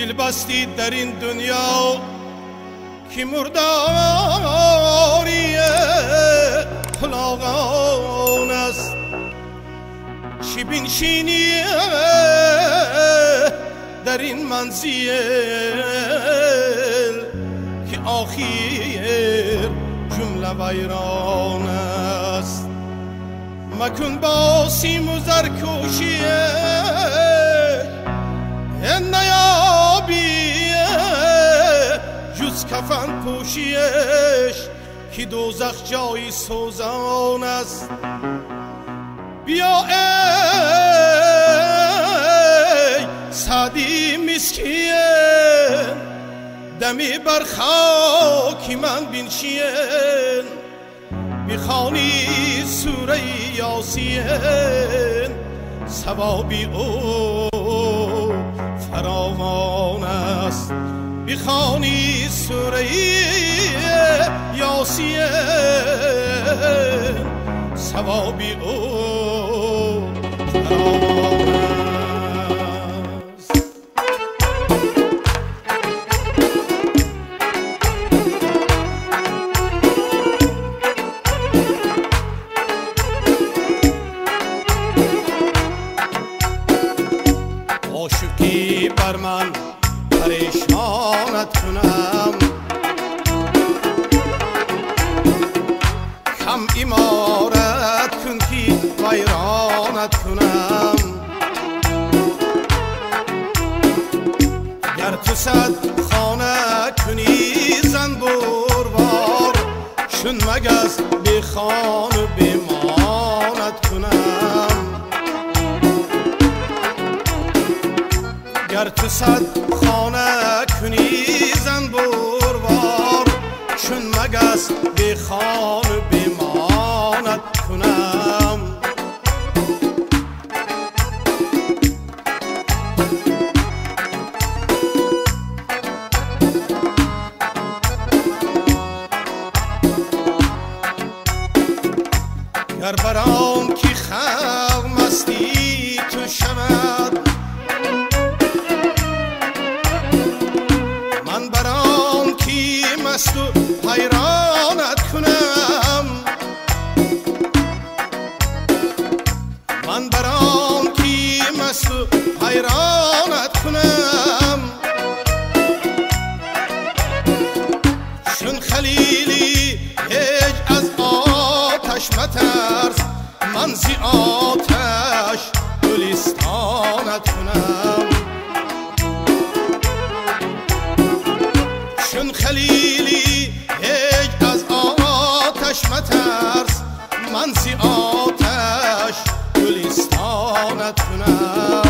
دل بستی در این دنیا که مرداری خلاقان است. چی بنشینی در این منزل که آخر جمله ویران است. مکن با سیم و زرکوشی نیابی جز کفن پوشیش که دوزخ جای سوزان است. بیا ای سعدی مسکین دمی بر خاک من بنشین، بخوانی سوره یاسین ثوابی او فراوان است. بخوانی سوره یاسین ثوابی او فراوان است. عاشقی بر من پریشانت کنم، کم امارت کن که ویرانت کنم. گر تو صد خانه کنی زن بروار، چون مگس به خانه بمانت کنم. گر تو صد خانه کنی زن بروار، چون مگس به خانه بمانت کنم. گر برام کی خلق مستی تو شود، من برام کی مست و حیرانت کنم. من برام کی مست و حیرانت کنم. چون خلیلی هیچ از آتش مترس، من زی آتش گلستانت کنم. چون خلیلی هیچ از آتش مترس، من زی آتش گلستانت کنم.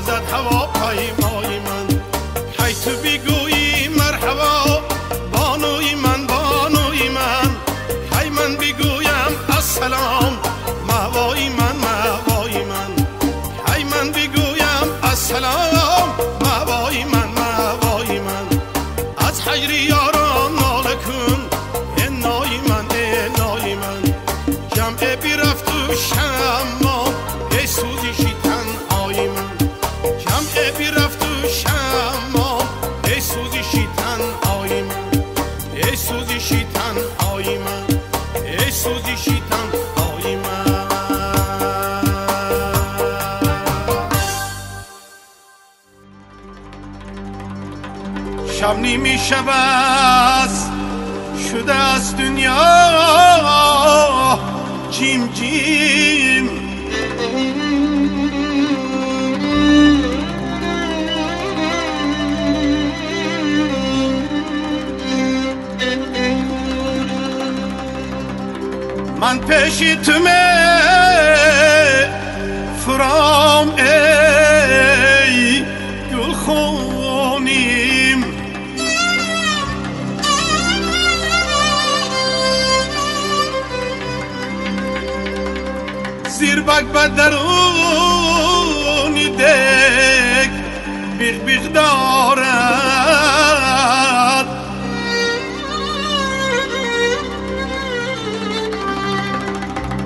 زد هواپیمای من. هی تو بگویی مرحبا بانوی من بانوی من، هی من بگویم السلام مهوای من مهوای من، هی من بگویم السلام مهوای من مهوای من. از حجر یاران ناله کن انای من انای من، جمع برفت و شما ای سوزشی تنهای من، جمع برفت و شما ای سوزشی تنهای من، ای سوزشی تنهای من، ای سوزشی تنهای من. شب نیمی شب است شده از دنیا جیم جیم، من پیشی تو فرام ای گل خونیم، زیر بک بدرونی دک بیغ بیغ دارد،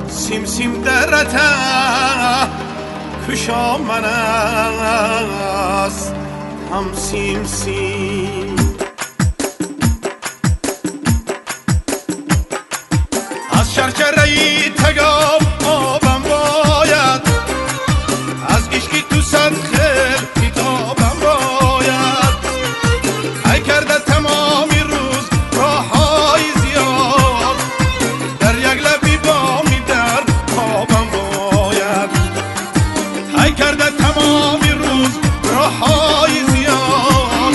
سیم سیم درته کشا من است هم سیم سیم. از شرچرهی تگاب آبم باید، از عشقی تو صد خیل کتابم باید، ای کرده تمامی روز راههای زیاد، در یک لبی بامی در خوابم باید، ای کرده تمامی روز راههای زیاد،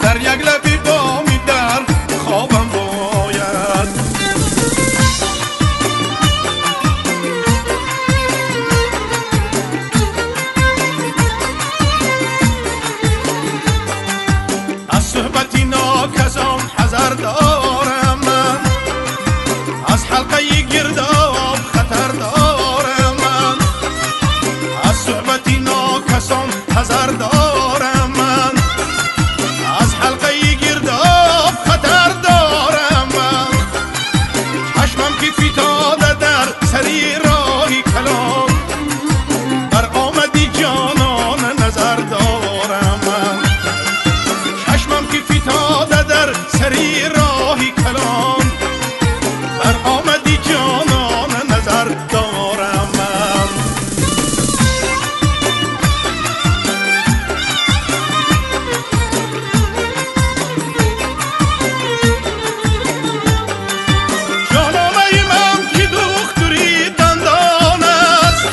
در یک لبی بامی در خوابم باید. از صحبتی ناکسان حذر دارم من، از حلقه گرداب خطر دارم من، از صحبتی ناکسان حذر دارم من، از حلقه گرداب خطر دارم من. چشمم که فتاده در سری راهی کلام، بر آمدی جانان نظر دارم من، چشمم که فتاده در سری راهی کلام، بر آمدی جانان نظر دارم من. جانانه من که دختری دندان است،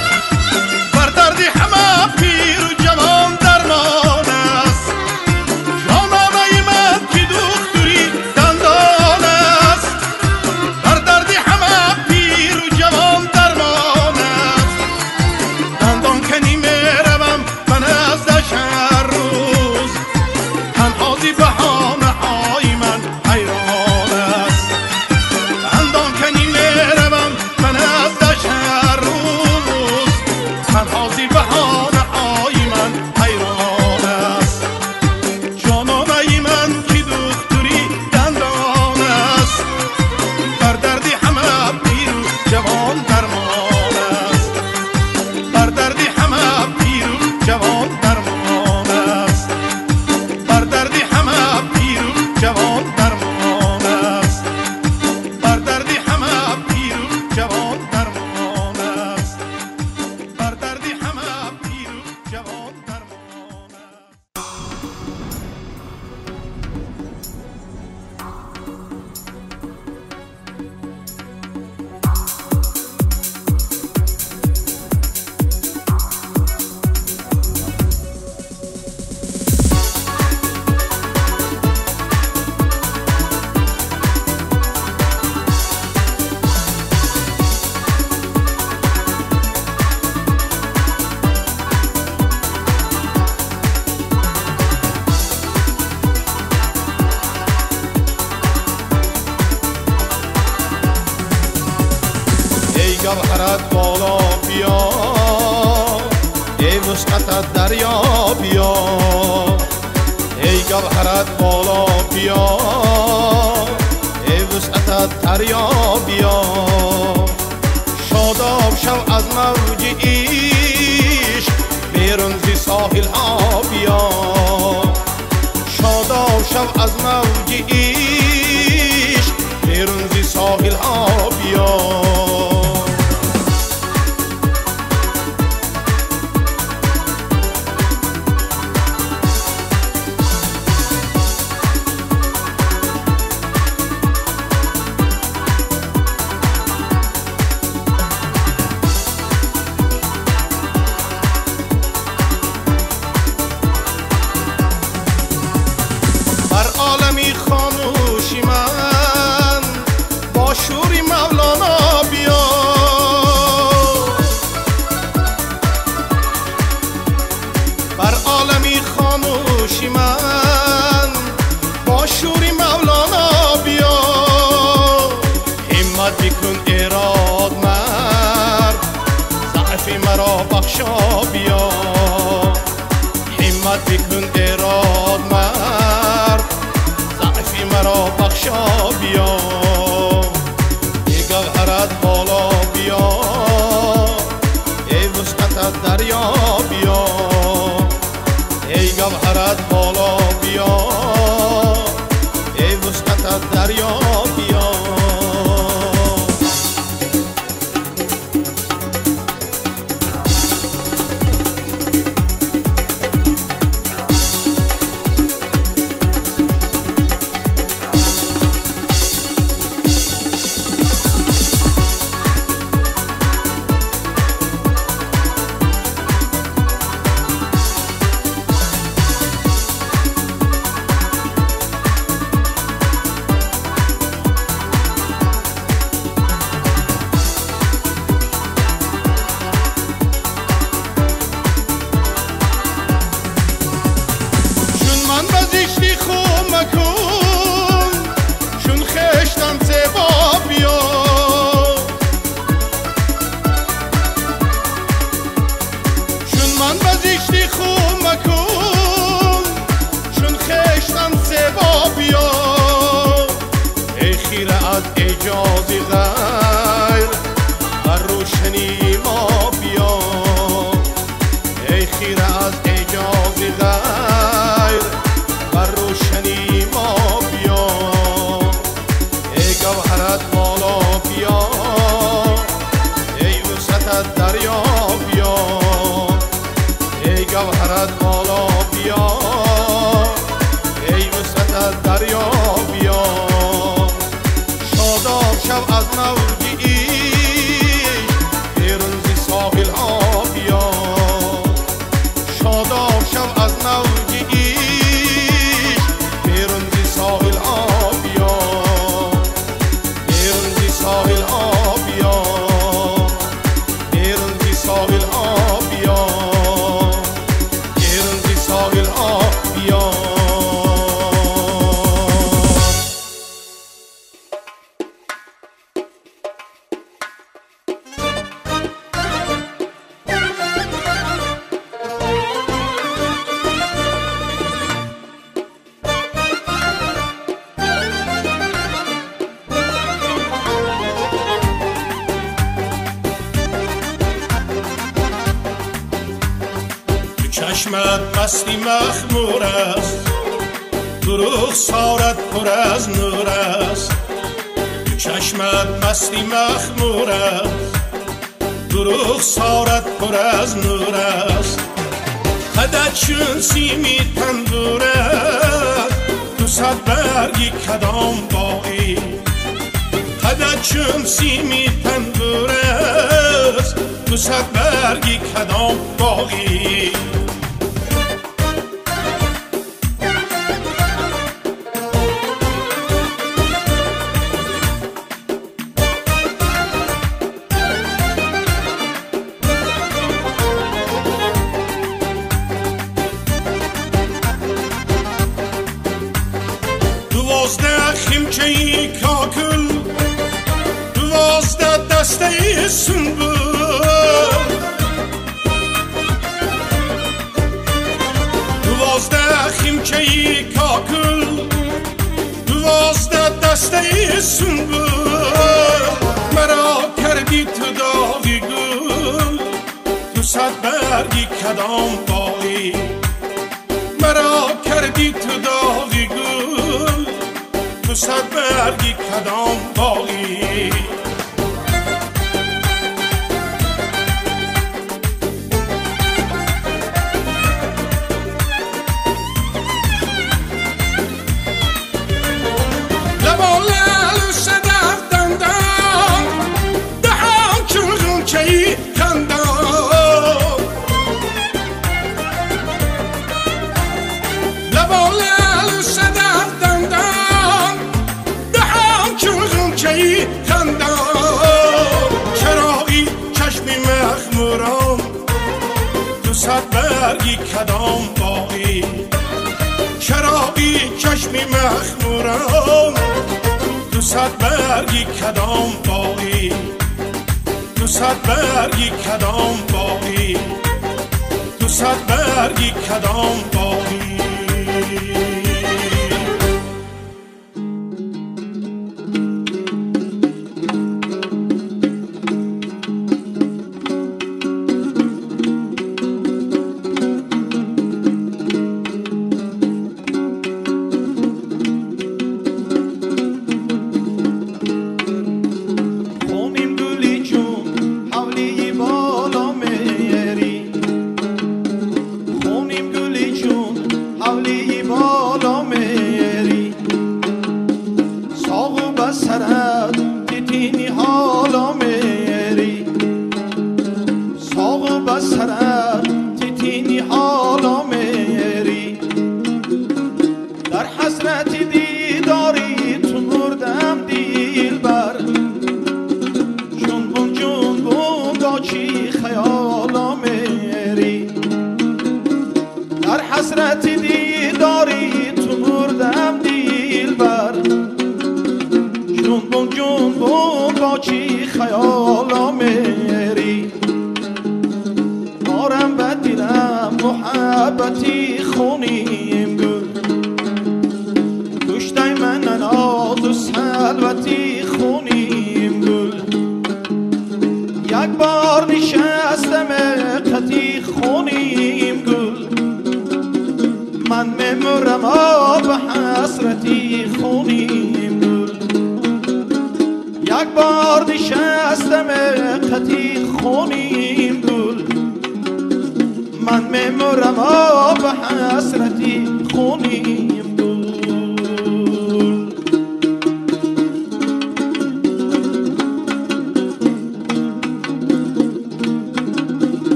بر درد همه پیر و جوان درمان است. جانانه من که دختری دندان است، بر درد همه پیر و جوان درمان است. دندان کنی میروم من از هر روز، تنها زی بهانه های من حیران است. دندان کنی میروم من از هر روز، تنها زی بهانه های من حیران است. جانانه من که دختری دندان است، بر درد همه پیر و جوان درمان است، بر درد همه پیر و جوان درمان است، بر درد همه پیر و جوان درمان است، بر درد همه پیر و جوان درمان است، بر درد همه پیر و جوان درمان است. گوهرت بالا بیا، ای وسعت دریا بیا، ای گوهرت بالا بیا، ای وسعت دریا بیا. شاداب شو از موج عشق بیرون ز ساحل ها بیا، شاداب شو از موج عشق بیرون ز ساحل ها بیا. خاموشی من با شوری مولانا بیا، بر عالمی خاموشی من با شوری مولانا بیا. همت بکن ایراد مرد ضعف مرا بخشا بیا، همت بکن ایراد مرد مرا بخشا بیا. ای گوهرت بالا بیا، ای وسعت دریا بیا، ای گوهرت بالا بیا، ای وسعت دریا بیا. اجازی غیر بر روشنی ما بیا، ای خیره از اجازی غیر بر روشنی ما بیا. ای گوهرت بالا بیا، ای وسعت دریا بیا، ای گوهرت بالا بیا، ای وسعت دریا بیا. شاداب شو از موج عشق بیرون ز ساحل ها بیا، شاداب شو از موج عشق بیرون ز ساحل ها بیا، بیرون ز ساحل ها بیا، بیرون ز ساحل ها بیا، بیرون ز ساحل ها بیا. چشمت مستی مخمور است، دروغ سارت پر از نور است. چشمت مستی مخمور است، دروغ سارت پر از نور است. قدت چون سیمی تندور است، 200 برگی کدام باقی. قدت چون سیمی تندور است، 200 برگی کدام باقی. خیمچه کاکل 12 دسته سنبول دوازده خیمچه کاکل دوازده دسته سنبول مرا کردی تو داغی گل تو صد برگی کدام باقی مرا کردی تو داغی گل تو صد برگی کدام باقی برگی کدام باقی چراغی چشمی مخمورم دو صد برگی کدام باقی دو صد برگی کدام باقی دو صد برگی کدام باقی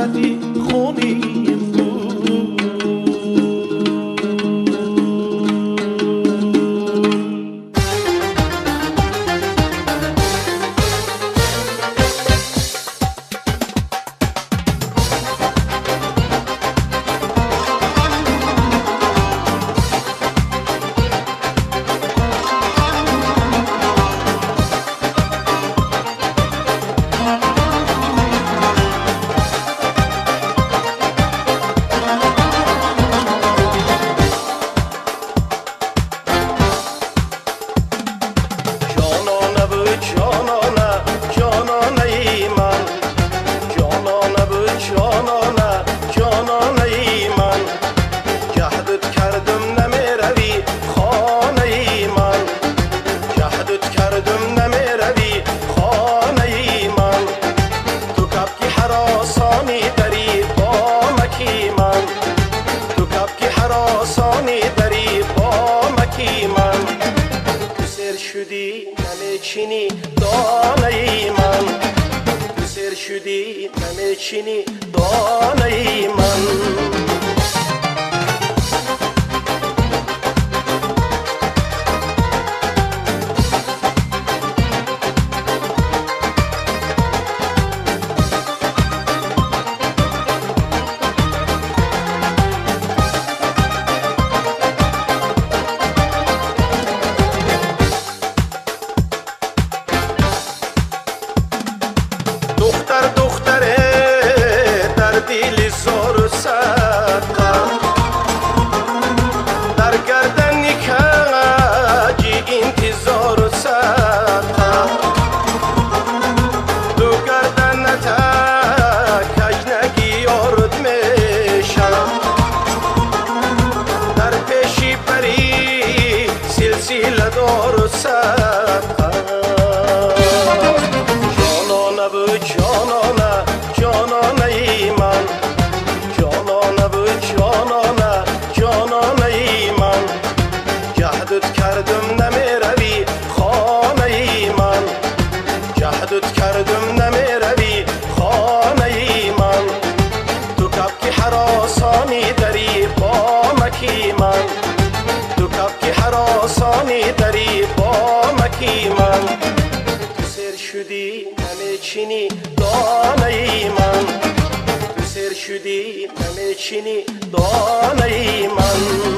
زدی خونیم بود. نمیچینی دانه من، سر شدی نمیچینی دانه من. نمیچینی دانه من، سر شدی نمیچینی دانه من.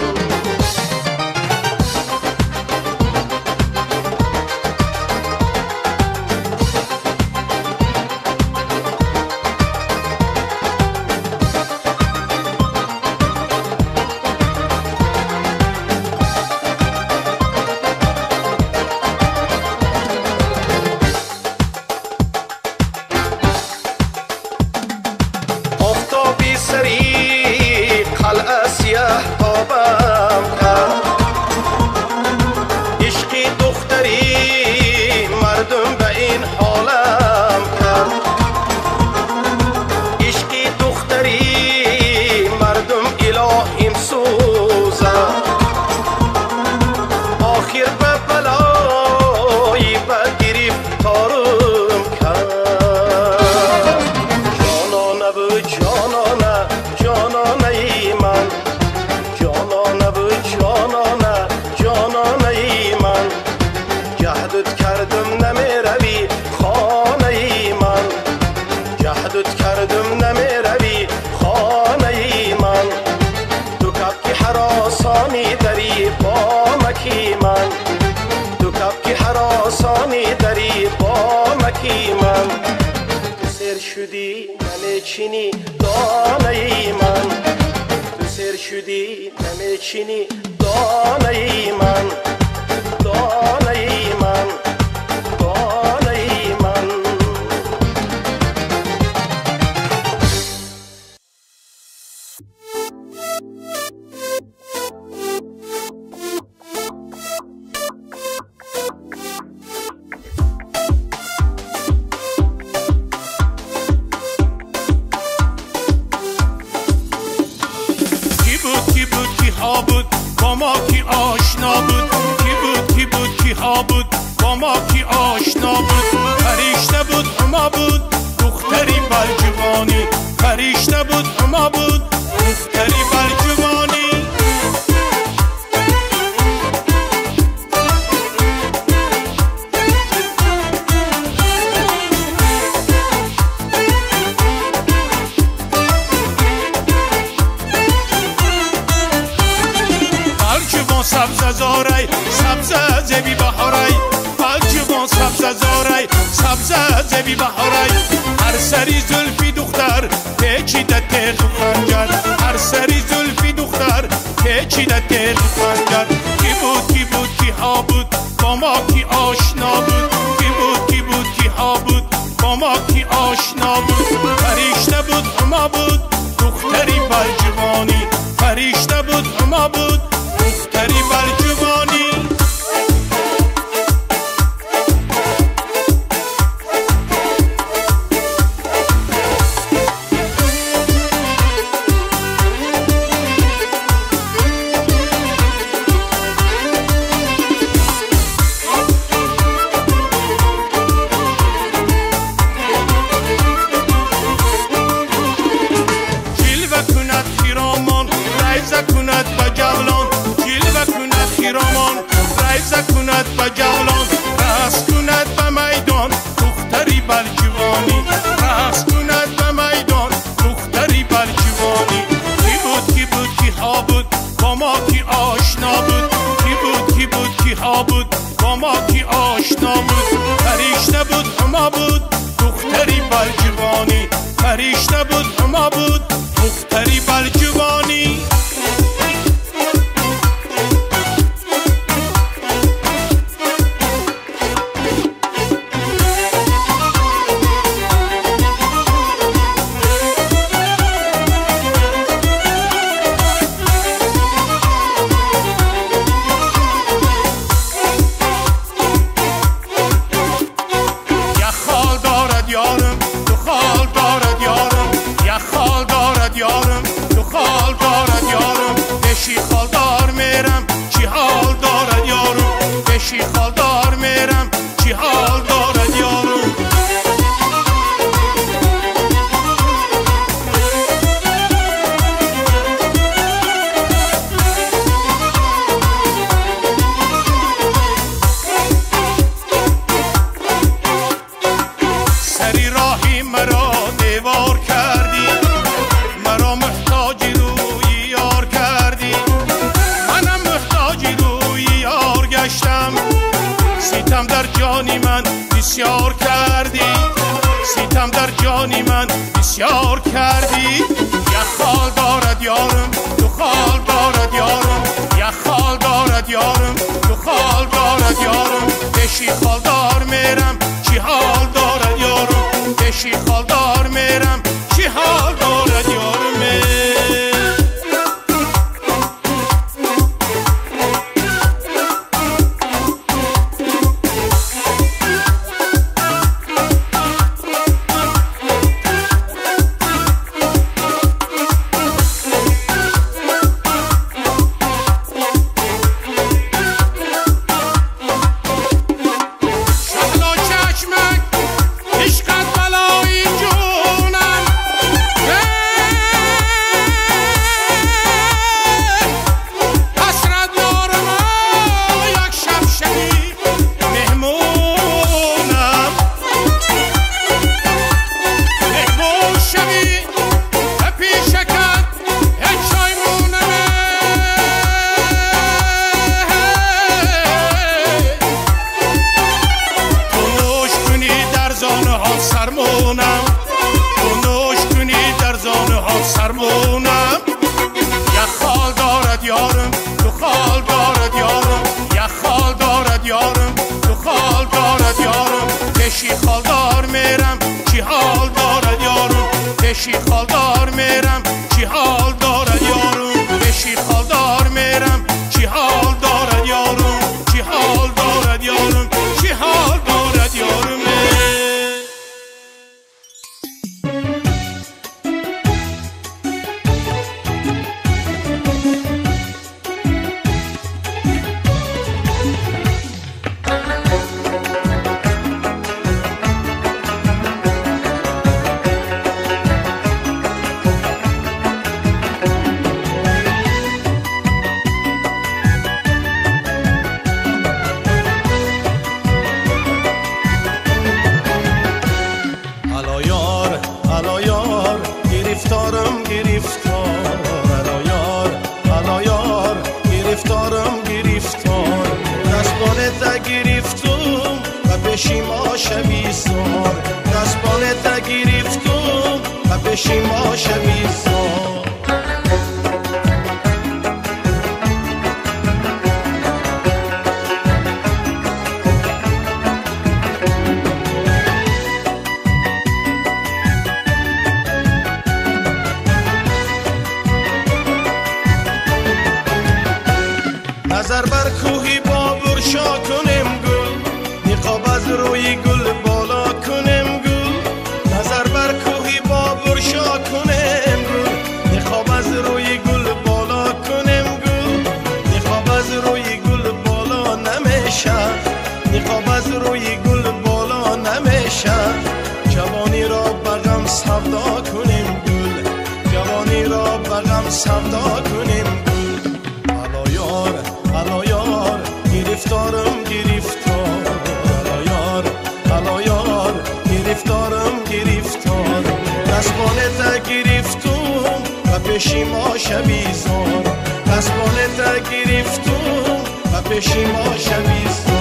نمیچینی دانه من، سر شدی نمیچینی دانه من، دانه من، دانه من. با ما کی آشنا بود، کی بود کی ها بود با ما شبی بهاری هر سری زلفی دختر پیچیده تیغ خنجر هر سری زلفی دختر پیچیده تیغ خنجر کی بود کی ها بود با ما کی آشنا بود کی بود کی ها بود با ما کی آشنا بود فرشته بود هما بود دختری بلجوانی فرشته بود هما بود دختری بلجوانی با جولان رقص کند به میدان دختری بلجوانی رقص کند به میدان دختری بلجوانی کی بود کی ها بود با ما کی آشنا بود کی بود کی ها بود با ما کی آشنا بود فرشته بود هما بود دختری بلجوانی فرشته بود هما بود دختری بلجوانی بسیار کردی ستم در جانی من بسیار کردی یک خال دارد یارم دو خال دارد یارم یک خال دارد یارم دو خال دارد یارم بشی خال دار میرم چی حال دارد یارم بشی خال دار میرم چی حال دارد یارم بشی خال دار میرم چی حال دارد یارم بشی خال دار میرم چی حال دارد یارم بشی خال دار میرم چی حال دارد یارم چی حال دارد یارم چی حال دارد یارم گرفتم و بشیم آشوی سار دستانت گرفتم و پشیما شوی زار. نظر بر کوهی بابر شا کنیم گل، نقاب از روی گل بالا کنیم گل. نظر بر کوهی بابر شا کنیم گل، نقاب از روی گل بالا کنیم گل. نقاب از روی گل بالا نمیشه، نقاب از روی گل بالا نمیشه. جوانی را بغم سودا کنیم گل، جوانی را بغم سودا کنیم گل. الا یار گرفتارم گرفتار، الا یار الا یار گرفتارم گرفتار. دستانت گرفتم و پشیما شوی زار، دستانت گرفتم و پشیما شوی زار.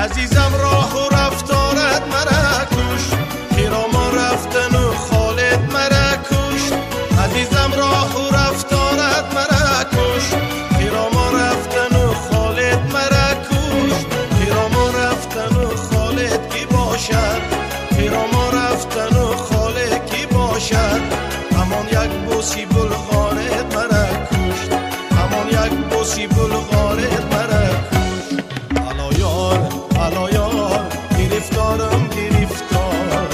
عزیزم راه و رفتارت مرا کشت، پیراما رفتن و خالت مرا کشت. عزیزم راه و رفتارت مرا کشت، پیراما رفتن و خالت مرا کشت. پیراما رفتن و خالت کی باشد، پیراما رفتن و خالت کی باشد. همان یک بوسی بلغارت مرا کشت، همان یک بوسی بلغارت مرا کشت. الا یار گرفتارم گرفتار،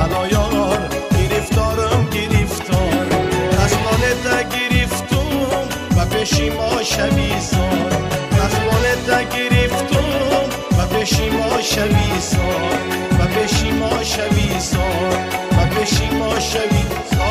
الا یار گرفتارم گرفتار. دستانت گرفتم و پشیما شوی زار، دستانت گرفتم و پشیما شوی زار، و پشیما شوی زار، و پشیما شوی زار.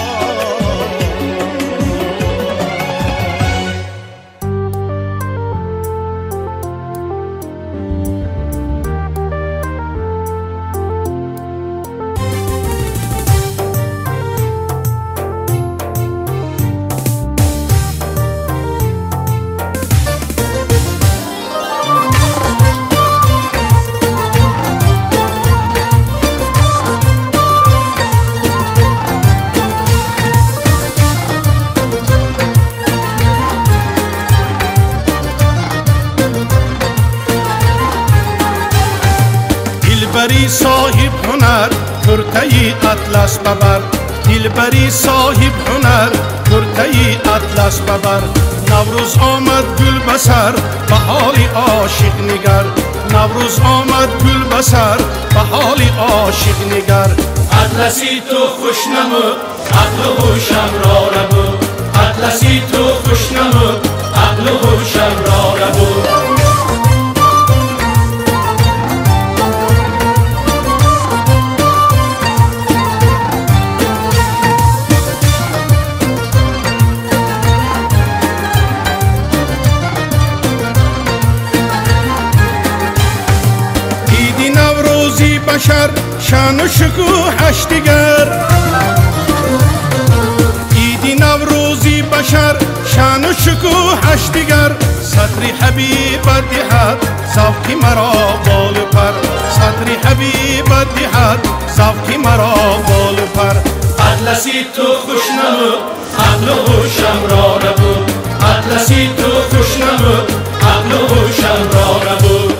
دلبری صاحب هنر کرتهی اطلس ببر، دلبری صاحب هنر کرتهی اطلس ببر. نوروز آمد گل بسر به حال عاشق نگر، نوروز آمد گل بسر به حال عاشق نگر. اطلسی تو خوش نمود عقل و هوشم را نبود، اطلسی تو خوش نمود عقل و هوشم را نبود. بشر شان و شکوهش دیگر، عید نوروزی بشر شان و شکوهش دیگر. صدری حبیب دهد ذوقی مرا بال و پر، صدری حبیب دهد ذوقی مرا بال و پر. اطلسی تو خوش نمود عقل و هوشم را نبود، اطلسی تو خوش نمود عقل و هوشم را نبود.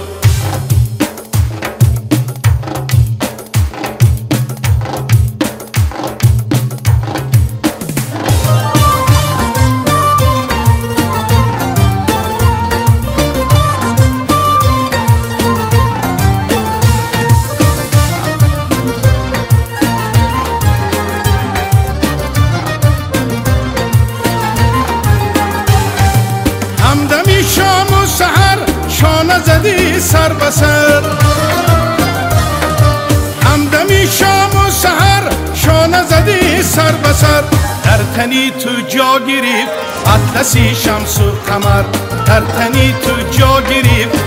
زدی سر بسر، همدمی شام و سحر شانه زدی سر بسر. در تنی تو جا گرفت اطلسی شمس و قمر، در تنی تو جا گرفت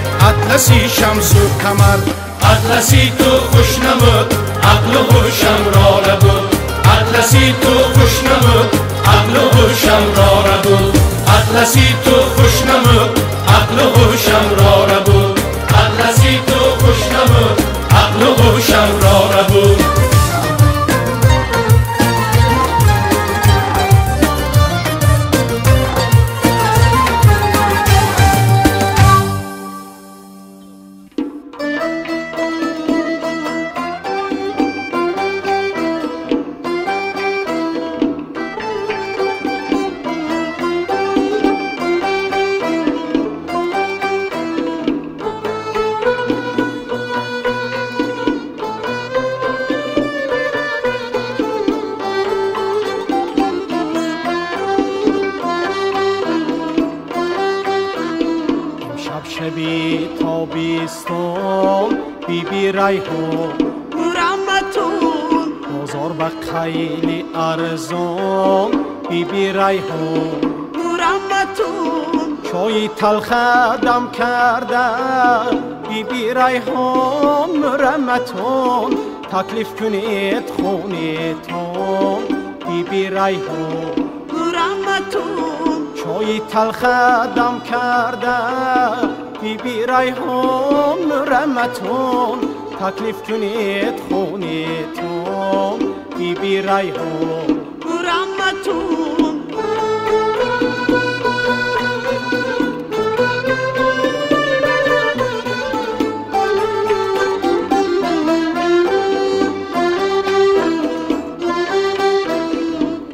اطلسی شمس و قمر اطلسی تو خوش نمود عقل و هوشم را ربود اطلسی تو خوش نمود عقل و هوشم را ربود اطلسی تو خوش نمود عقل و هوشم را ربود اطلسی تو خوش نمود عقل و هوشم را ربود شبی تابستان بی بی ریحان مرمتون بازار به خیلی ارزان بی بی ریحان مرمتون چای تلخ دم کرده بی بی ریحان مرمتون تکلیف کنید خونتون بی بی ریحان مرمتون چای تلخ دم کرده بی بی ریحان مرمتون تکلیف کنید خونتون بی بی ریحان مرمتون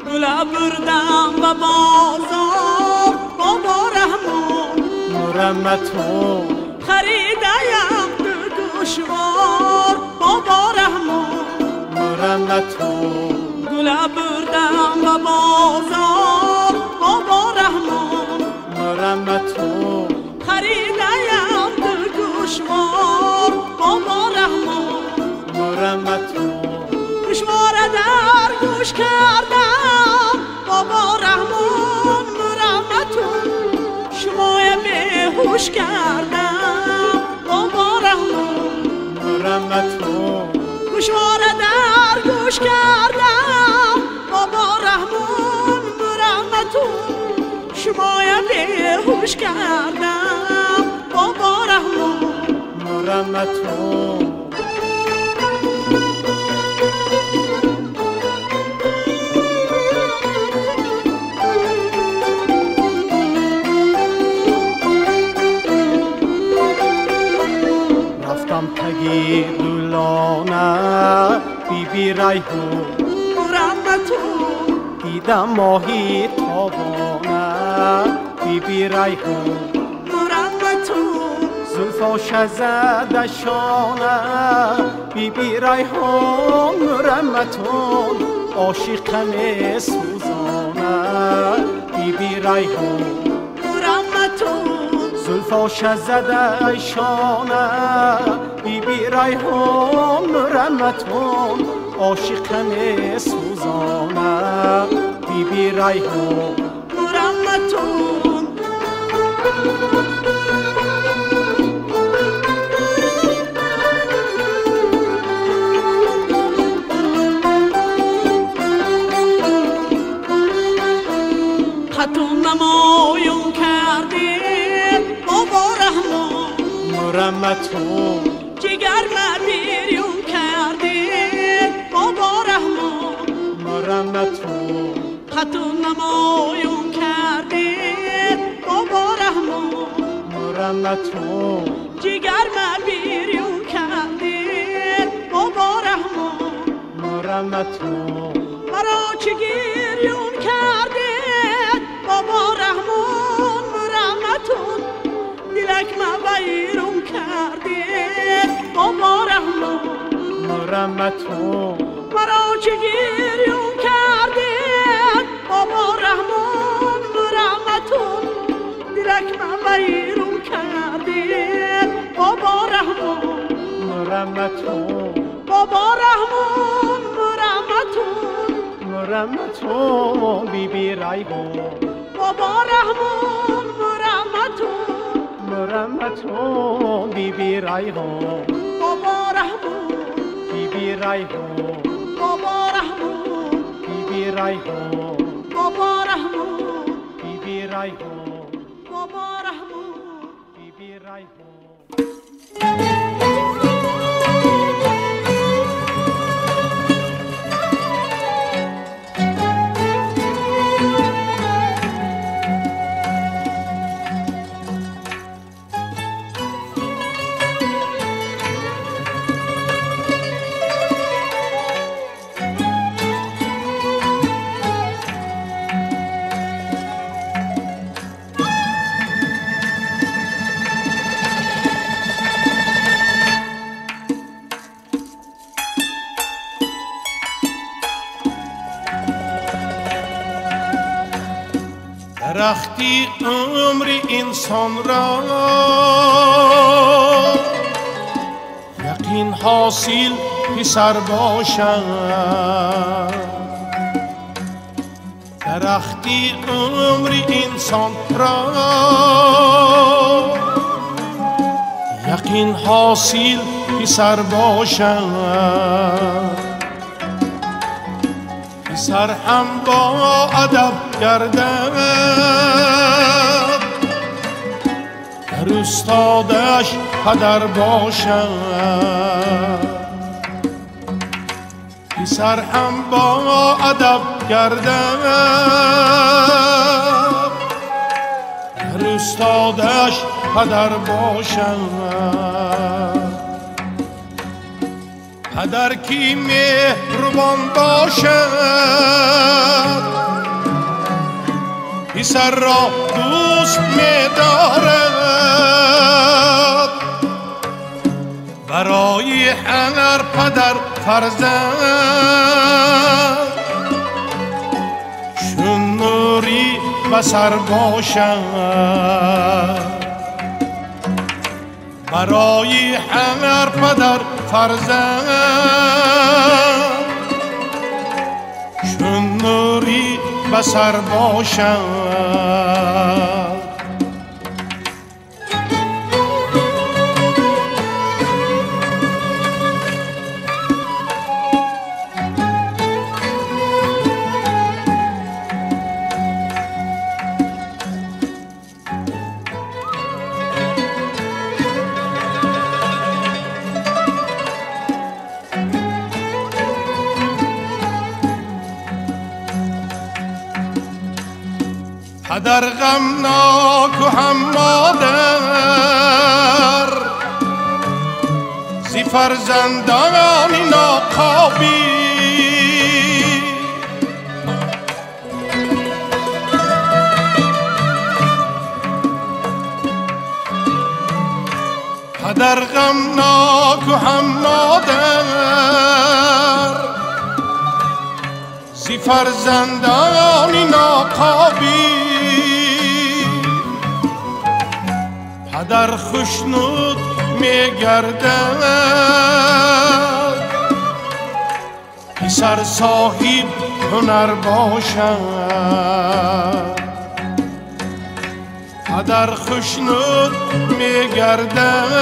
گلا بردم و بازار بابا رحمان مرمتون خریدیم دشوار بابا رحمان مرمتون گلا بردم و بازار بابا رحمان مرمتون خریدیم دشوار بابا رحمان مرمتون دشوار در گوش کردم بابا رحمان مرمتون شمای بیهوش کردم بابا رحمان مرمتون دشوار در گوش کردم بابا رحمان مرمتون شمای بیهوش کردم بابا رحمان مرمتون رفتم تگی دولانه بی بی ریحان مرمتون دیدم ماهی تابانه بی بی ریحان مرمتون زلفاش زده شانه بی بی ریحان مرمتون عاشقم سوزانه بی بی ریحان مرمتون زلفاش زده شانه بی بی ریحان مرمتون عاشقم سوزانه بی بی ریحان مرمتون خطون نمایون کردی بابا رحمان مرمتون جگر مبیریون کردی بابا رحمان مرمتون خطون نمایون کردی بابا رحمان مرمتون جگر مبیریون کردی بابا رحمان مرمتون مرا چه گریون کردی بابا رحمان مرمتون دلک مبیرون کردی بابا رحمان مرمتون مرا چه گریون کردی بابا رحمان مرمتون دلک مبیرون کردی بابا رحمان مرمتون بابا رحمان مرمتون مرمتون بی بی ریحان بابا رحمان مرمتون مرمتون بی بی ریحان بابا رحمون بی بی ریحان بابا رحمون بی بی ریحان بابا رحمون بی بی ریحان بابا رحمون بی بی ریحان درختی عمر انسان را یقین حاصل پسر باشد درختی عمر انسان را یقین حاصل پسر باشد پسر هم با ادب گردد در استادش پدر باشد پسر هم با ادب گردد در استادش پدر باشد پدر کی مهربان باشد پسر را دوست می‌دارد برای هر پدر فرزند چون نوری بصر باشد برای هر پدر فرزند چون نوری بصر باشد پدر غمناک و هم مادر زی فرزندان ناقابی پدر غمناک و هم مادر زی فرزندان ناقابی پدر خوشنود میگردد پسر صاحب هنر باشد پدر خوشنود میگردد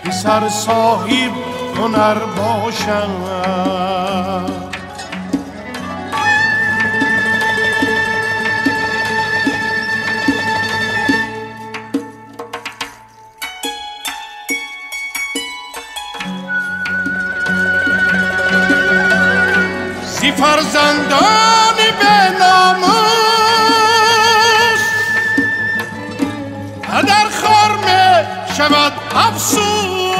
پسر صاحب هنر باشد زی فرزندان به ناموس پدر خوار می شود افسوس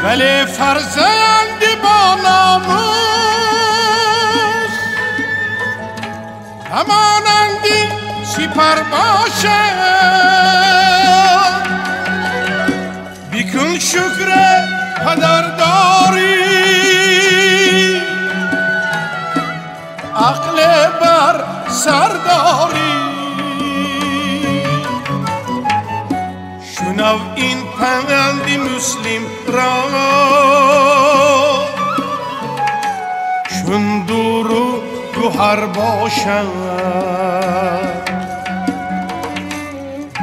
ولی فرزند با ناموس همانندی سپر باشد بیکن شکر پدر داری عقل بر سر داری نو این پند مسلم را چون دور و گوهر باشد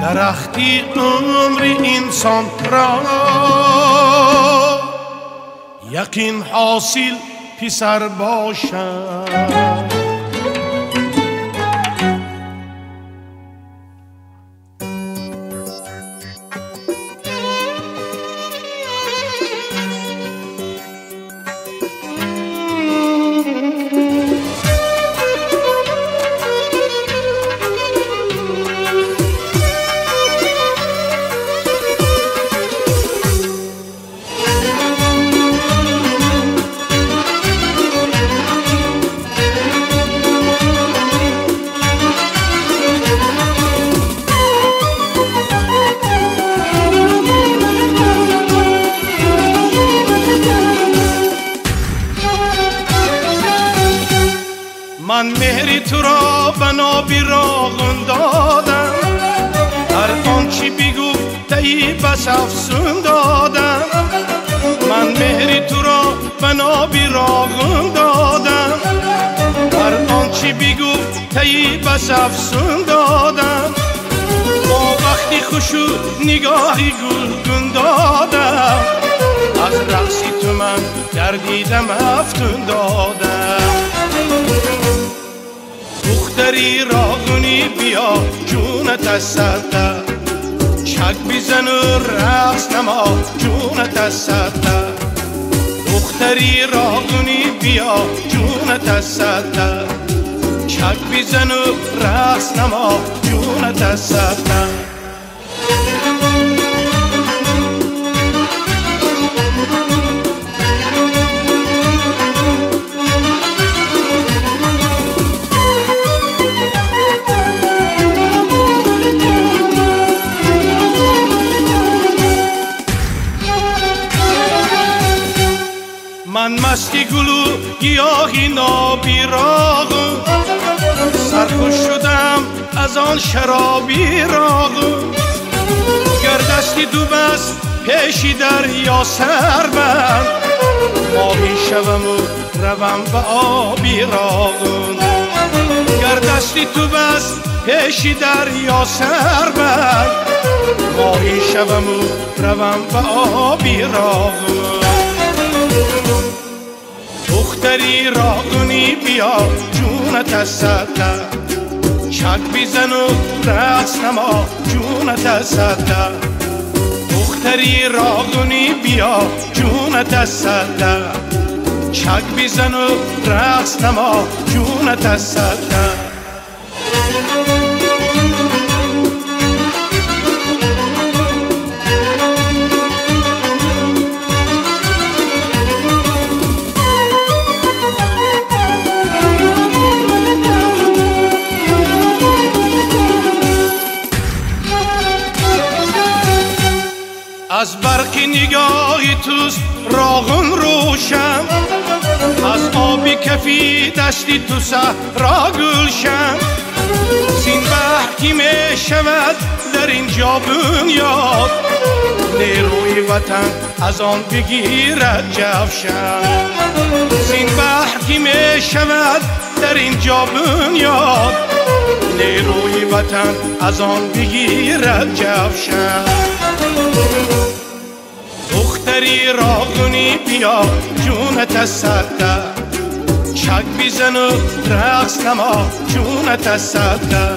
درختی عمر انسان را یقین حاصل پسر باشد. من مهری تو را بنا بیراغون دادم هر آنچه بگفتی بس افسون دادم من مهری تو را بنا بیراغون دادم هر آنچه بگفتی بس افسون دادم با وقتی خوشو نگاهی گلگون دادم از رقصی تو من گردیدم افتون دادم. دختری راغونی بیا جونت از سرده چک بزن و رقص نما جونت از سرده دختری راغونی بیا جونت از سرده چک بزن و رقص نما جونت از سرده. من مستی گلو گیاهی نابیراغ سرخوش شدم از آن شرابی راغ گردستی دو بس پیشی دریا سر بند ماهی شوم و روم به آبی راغ گردستی تو بس پیشی دریا سر بند ماهی شوم و روم به آبی راغ. دختری راغونی بیا جونت از سرده چک بزن و رقص نما جونت از سرده دختری راغونی بیا جونت از سرده چک بزن و رقص نما جونت از سرده. از برق نگاهی توست راغون روشن از آبی کفی دستی تو صحرا گلشن زین بحر کی می شود در اینجا بنیاد نیروی وطن از آن بگیرد جوشن زین بحر کی می شود در اینجا بنیاد نیروی وطن از آن بگیرد جوشن. دختری راغونی بیا جونت از سرده چک بزن و رقص نما جونت از سرده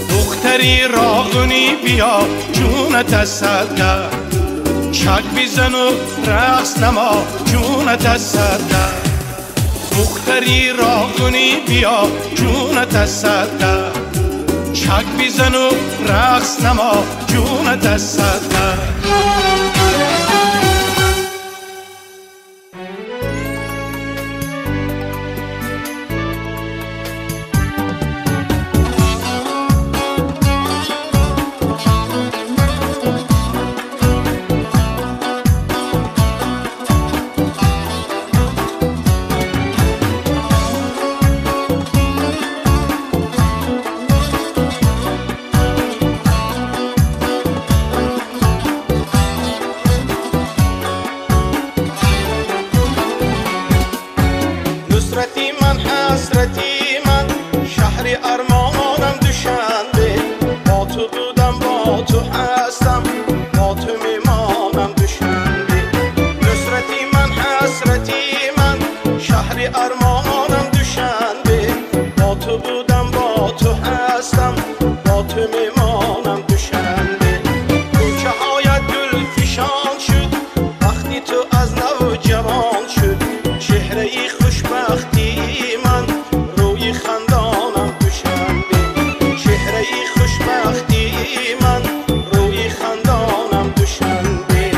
دختری راغونی بیا جونت از سرده چک بزن و رقص نما جونت از سرده دختری راغونی بیا جونت از سرده چک بزن و رقص نما جونت از سرده. تو بودم با تو هستم با تو میمانم دوشنبه نصرتی من حسرتی من شهر ارمانم دوشنبه با تو بودم با تو هستم با تو میمانم دوشنبه کوچه هایت گل فشان شد وقتی تو از نو جوان شد چهره ای خوشبختی من روی خندانم دوشنبه چهره ای خوشبختی من روی خندانم دوشنبه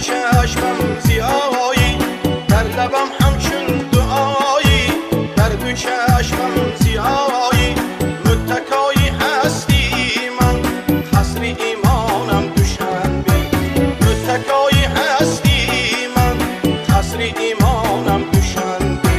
چشمم زیایی در لبم همچون دعایی در دو چشمم زیایی متکایی هستی من قصر ایمانم دوشنبه متکایی هستی من قصر ایمانم دوشنبه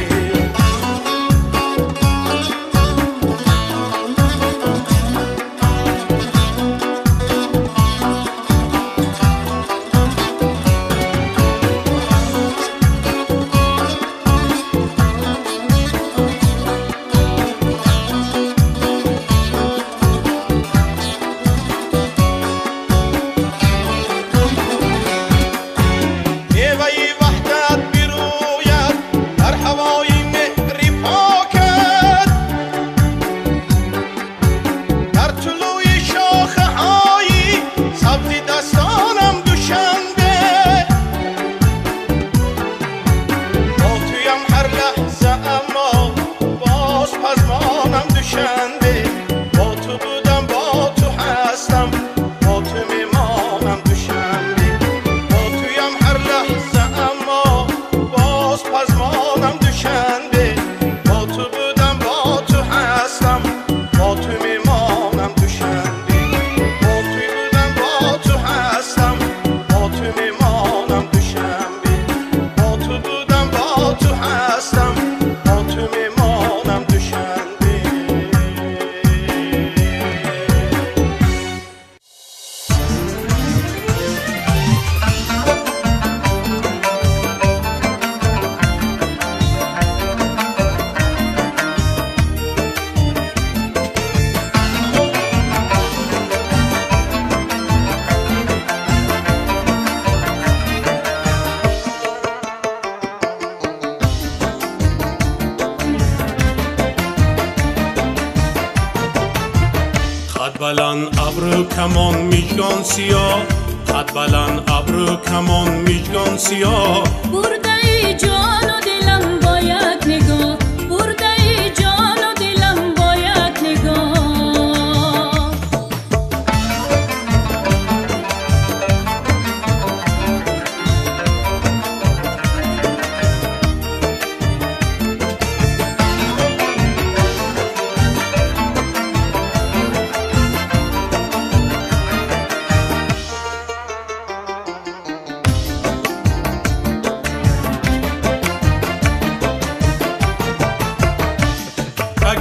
بلند ابرو کمان میجگان سیاه خط بلند ابرو کمان میجگان سیاه برده ای جان و دلم با یک نگاه برده ای جان و دلم با یک نگاه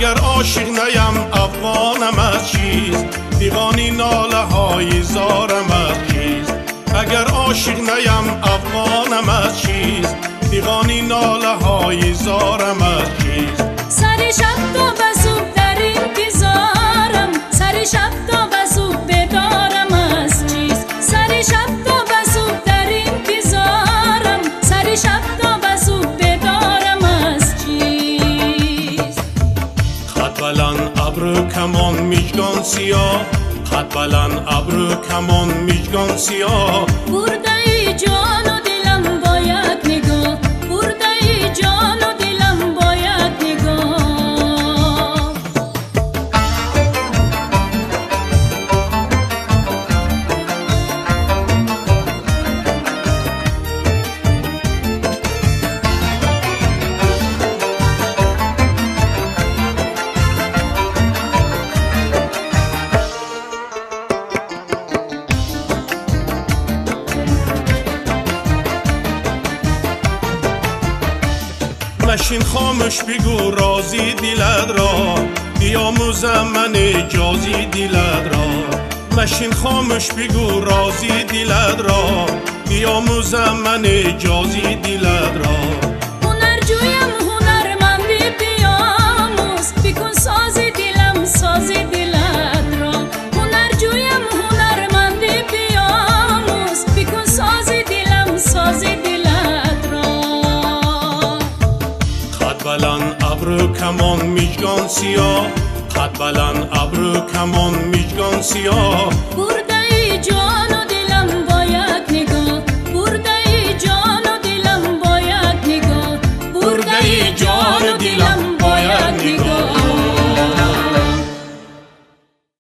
اگر عاشق نیم افغانم از چیست دیوانی ناله های زارم از چیست اگر عاشق نیم افغانم از چیست دیوانی ناله های زارم از چیست سر شب تا بزوب در انتظارم سر شب تا بزوب بدارم از چیست سر شب تا بزوب در انتظارم سر شب تا بزوب بدارم از چیست خط بلند ابرو کمان میجگان سیاه خط بلند ابرو کمان میجگان سیاه برده ای جان و دلم با یک نگاه برده ای جان مشین خاموش بگو رازی دلت را بیاموزم من جازی دلت را مشین خاموش بگو رازی دلت را بیاموزم من جازی دلت را هنرجویم هنرمندی بیاموز بکن سازی دلم سازی دلت را هنرجویم هنرمندی بیاموز بکن سازی دلم سازی دلت را قد بلند ابرو کمان میجگان سیاه قد بلند ابرو کمان میجگان سیاه